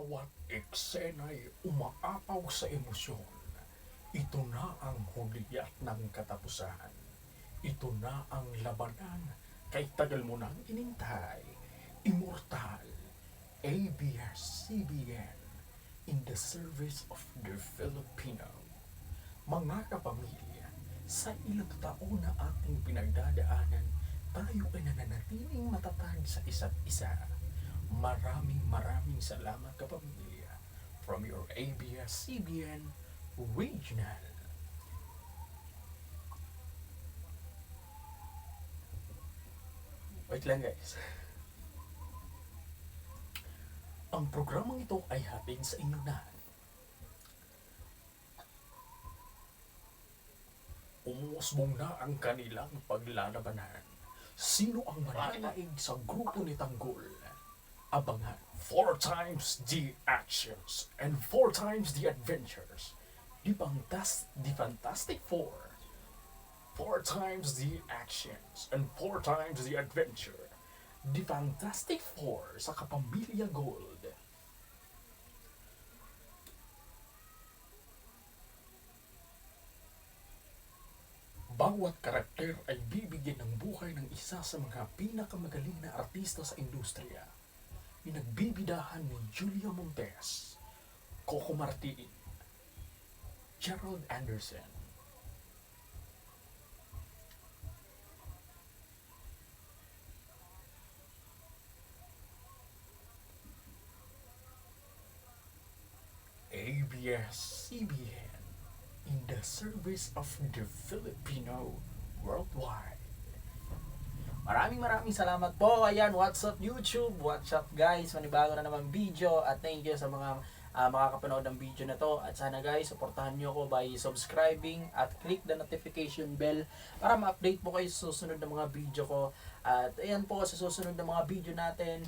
bawat eksena'y umaapaw sa emosyon. Ito na ang huliat ng katapusan. Ito na ang labanan kay tagal mo nang inintay. Immortal, ABS-CBN, in the service of the Filipino. Mga kapamilya, sa ilang taon na ating pinagdadaanan, tayo ay nananatiling matatag sa isa't isa. Maraming salamat kapamilya from your ABS-CBN Regional. Wait lang guys. Ang programang ito ay hatid sa inyo na umusbong na ang kanilang paglalabanan. Sino ang mananaig sa grupo ni Tanggol? Abangan 4 times the actions and 4 times the adventures. The Fantastic Four. 4 times the actions and 4 times the adventure. The Fantastic Four sa Kapamilya Gold. Bawat karakter ay bibigyan ng buhay ng isa sa mga pinakamagaling na artista sa industriya. Pinagbibidahan ni Julia Montes, Coco Martin, Gerald Anderson, ABS-CBN, in the service of the Filipino worldwide. Maraming salamat po. Ayan, what's up YouTube? What's up guys? Manibago na naman video at thank you sa mga makakapanood ng video na to. At sana guys, supportahan nyo ako by subscribing at click the notification bell para ma-update po kayo sa susunod na mga video ko. At ayan po, sa susunod na mga video natin,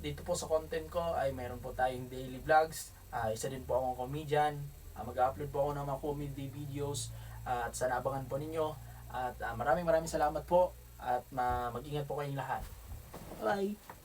dito po sa content ko ay meron po tayong daily vlogs. Isa din po akong comedian. Mag-upload po ako ng mga comedy videos. At sana abangan po ninyo. At maraming salamat po. At mag-ingat po kayong lahat. Bye!